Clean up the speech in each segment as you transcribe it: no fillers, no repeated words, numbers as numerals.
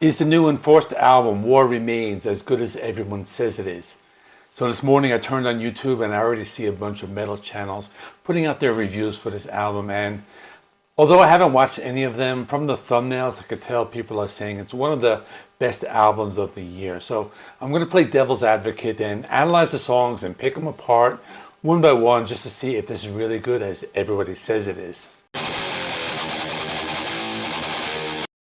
Is the new Enforced album, War Remains, as good as everyone says it is? So this morning I turned on YouTube and I already see a bunch of metal channels putting out their reviews for this album, and although I haven't watched any of them, from the thumbnails I could tell people are saying it's one of the best albums of the year. So I'm going to play devil's advocate and analyze the songs and pick them apart one by one just to see if this is really good as everybody says it is.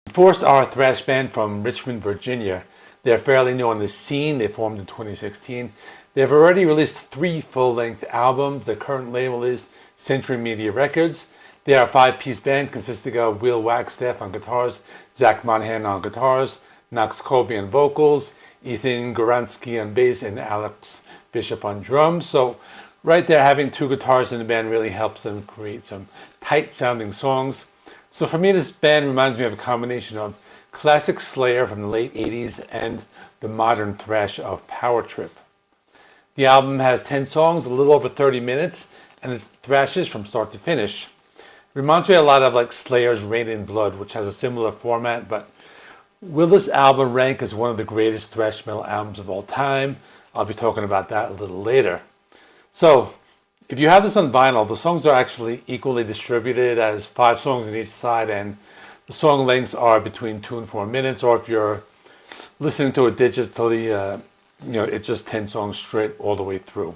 Enforced are a thrash band from Richmond, Virginia. They're fairly new on the scene. They formed in 2016. They've already released 3 full-length albums. Their current label is Century Media Records. They are a 5-piece band consisting of Will Wagstaff on guitars, Zach Monahan on guitars, Knox Colby on vocals, Ethan Gensurowsky on bass, and Alex Bishop on drums. So right there, having 2 guitars in the band really helps them create some tight-sounding songs. So for me, this band reminds me of a combination of classic Slayer from the late 80s and the modern Thrash of Powertrip. The album has 10 songs, a little over 30 minutes, and it thrashes from start to finish. It reminds me a lot of like Slayer's Rain in Blood, which has a similar format, but will this album rank as one of the greatest thrash metal albums of all time? I'll be talking about that a little later. So, if you have this on vinyl, the songs are actually equally distributed as 5 songs on each side, and the song lengths are between 2 and 4 minutes, or if you're listening to it digitally, it's just 10 songs straight all the way through.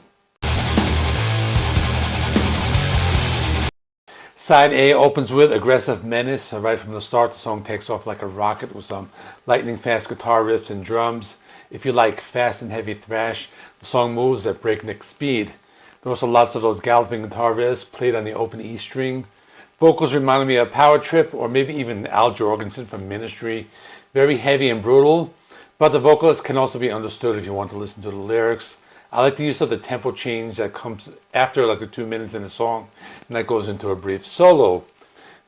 Side A opens with Aggressive Menace. Right from the start, the song takes off like a rocket with some lightning fast guitar riffs and drums. If you like fast and heavy thrash, the song moves at breakneck speed. There are also lots of those galloping guitar riffs played on the open E string. Vocals reminded me of Powertrip or maybe even Al Jorgensen from Ministry. Very heavy and brutal, but the vocalist can also be understood if you want to listen to the lyrics. I like the use of the tempo change that comes after like the 2 minutes in the song, and that goes into a brief solo.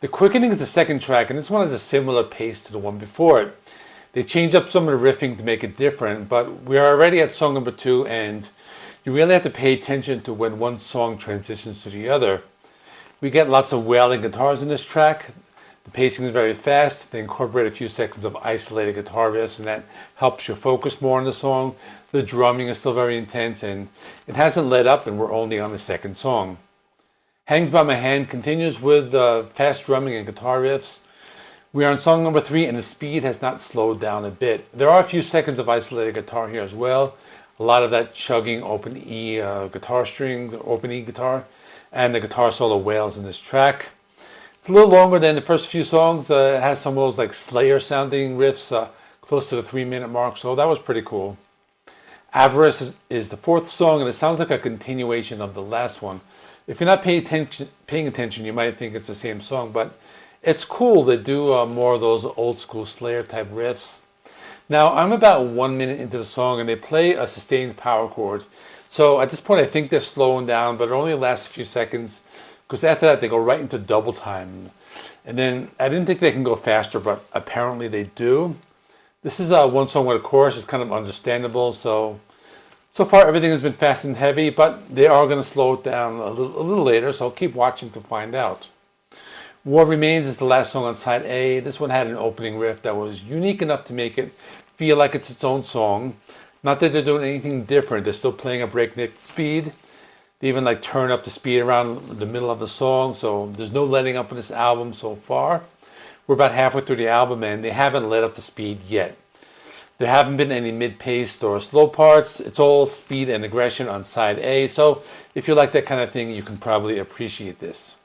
The Quickening is the second track, and this one has a similar pace to the one before it. They changed up some of the riffing to make it different, but we're already at song number 2, and you really have to pay attention to when one song transitions to the other. We get lots of wailing guitars in this track. The pacing is very fast. They incorporate a few seconds of isolated guitar riffs, and that helps you focus more on the song. The drumming is still very intense, and it hasn't let up, and we're only on the second song. Hanged by My Hand continues with fast drumming and guitar riffs. We are on song number 3, and the speed has not slowed down a bit. There are a few seconds of isolated guitar here as well. A lot of that chugging open E guitar string, the open E guitar, and the guitar solo wails in this track. It's a little longer than the first few songs. It has some of those like Slayer sounding riffs close to the 3-minute mark, so that was pretty cool. Avarice is the 4th song, and it sounds like a continuation of the last one. If you're not paying attention, you might think it's the same song, but it's cool. They do more of those old school Slayer type riffs. Now, I'm about 1 minute into the song, and they play a sustained power chord. So at this point, I think they're slowing down, but it only lasts a few seconds, because after that, they go right into double time. And then, I didn't think they can go faster, but apparently they do. This is one song where the chorus is kind of understandable, so far everything has been fast and heavy, but they are going to slow it down a little later, so keep watching to find out. War Remains is the last song on side A. This one had an opening riff that was unique enough to make it feel like it's its own song. Not that they're doing anything different. They're still playing at breakneck speed. They even like turn up the speed around the middle of the song, so there's no letting up with this album so far. We're about halfway through the album, and they haven't let up the speed yet. There haven't been any mid-paced or slow parts. It's all speed and aggression on side A, so if you like that kind of thing, you can probably appreciate this.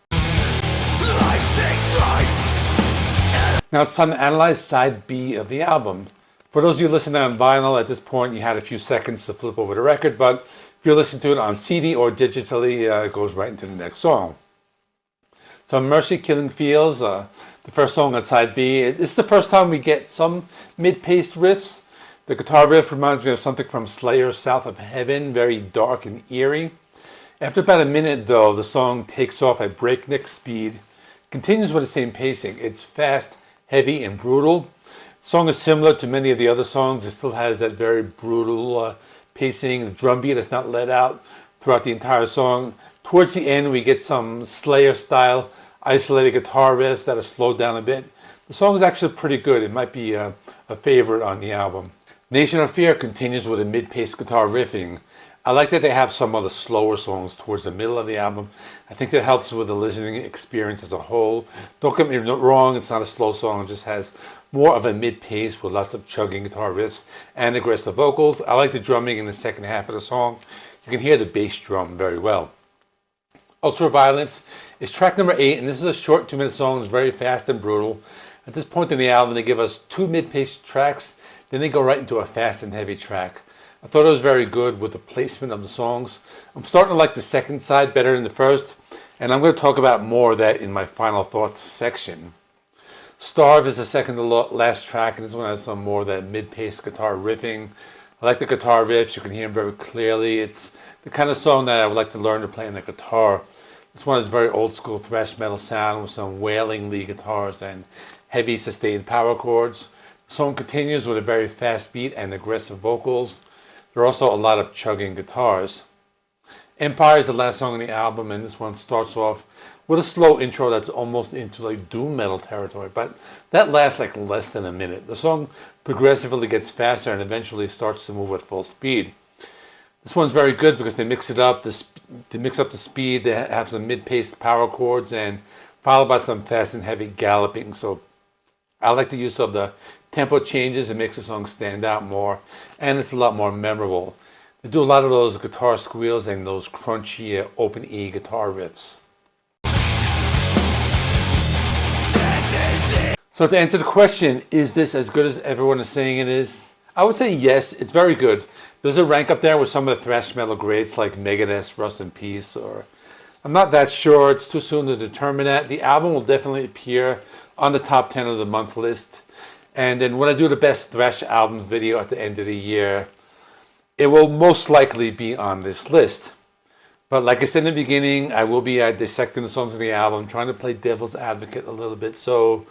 Now it's time to analyze side B of the album. For those of you listening on vinyl, at this point you had a few seconds to flip over the record, but if you're listening to it on CD or digitally, it goes right into the next song. So Mercy Killing Fields, the first song on side B. It's the first time we get some mid-paced riffs. The guitar riff reminds me of something from Slayer's South of Heaven, very dark and eerie. After about a minute though, the song takes off at breakneck speed. Continues with the same pacing. It's fast, heavy, and brutal. The song is similar to many of the other songs. It still has that very brutal pacing. The drum beat is not let out throughout the entire song. Towards the end, we get some Slayer-style isolated guitar riffs that are slowed down a bit. The song is actually pretty good. It might be a favorite on the album. Nation of Fear continues with a mid-paced guitar riffing. I like that they have some of the slower songs towards the middle of the album. I think that helps with the listening experience as a whole. Don't get me wrong, it's not a slow song. It just has more of a mid-pace with lots of chugging guitar riffs and aggressive vocals. I like the drumming in the second half of the song. You can hear the bass drum very well. Ultraviolence is track number 8, and this is a short 2-minute song. It's very fast and brutal. At this point in the album, they give us 2 mid-paced tracks, then they go right into a fast and heavy track. I thought it was very good with the placement of the songs. I'm starting to like the second side better than the first, and I'm going to talk about more of that in my final thoughts section. Starve is the second to last track, and this one has some more of that mid-paced guitar riffing. I like the guitar riffs. You can hear them very clearly. It's the kind of song that I would like to learn to play on the guitar. This one is very old school thrash metal sound with some wailing lead guitars and heavy sustained power chords. The song continues with a very fast beat and aggressive vocals. There are also a lot of chugging guitars. Empire is the last song on the album, and this one starts off with a slow intro that's almost into like doom metal territory, but that lasts like less than a minute. The song progressively gets faster and eventually starts to move at full speed. This one's very good because they mix it up. They mix up the speed. They have some mid-paced power chords and followed by some fast and heavy galloping. So I like the use of the tempo changes. It makes the song stand out more, and it's a lot more memorable. They do a lot of those guitar squeals and those crunchy open E guitar riffs. So to answer the question, is this as good as everyone is saying it is? I would say yes, it's very good. There's a rank up there with some of the thrash metal greats like Megadeth, Rust in Peace, or I'm not that sure. It's too soon to determine that. The album will definitely appear on the top 10 of the month list. And then when I do the best thrash albums video at the end of the year, it will most likely be on this list. But like I said in the beginning, I will be dissecting the songs on the album, trying to play devil's advocate a little bit. So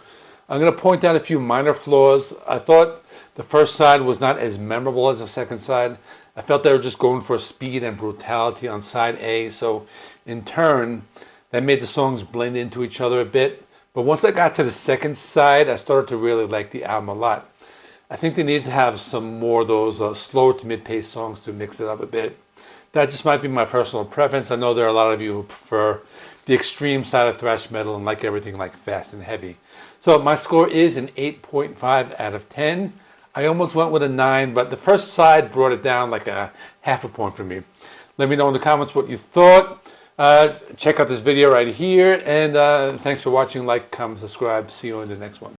I'm going to point out a few minor flaws. I thought the first side was not as memorable as the second side. I felt they were just going for speed and brutality on side A. So in turn, that made the songs blend into each other a bit. But once I got to the second side, I started to really like the album a lot. I think they need to have some more of those slower to mid-paced songs to mix it up a bit. That just might be my personal preference. I know there are a lot of you who prefer the extreme side of thrash metal and like everything like fast and heavy. So my score is an 8.5 out of 10. I almost went with a 9, but the first side brought it down like a half a point for me. Let me know in the comments what you thought. Check out this video right here, and thanks for watching. Like, comment, subscribe. See you in the next one.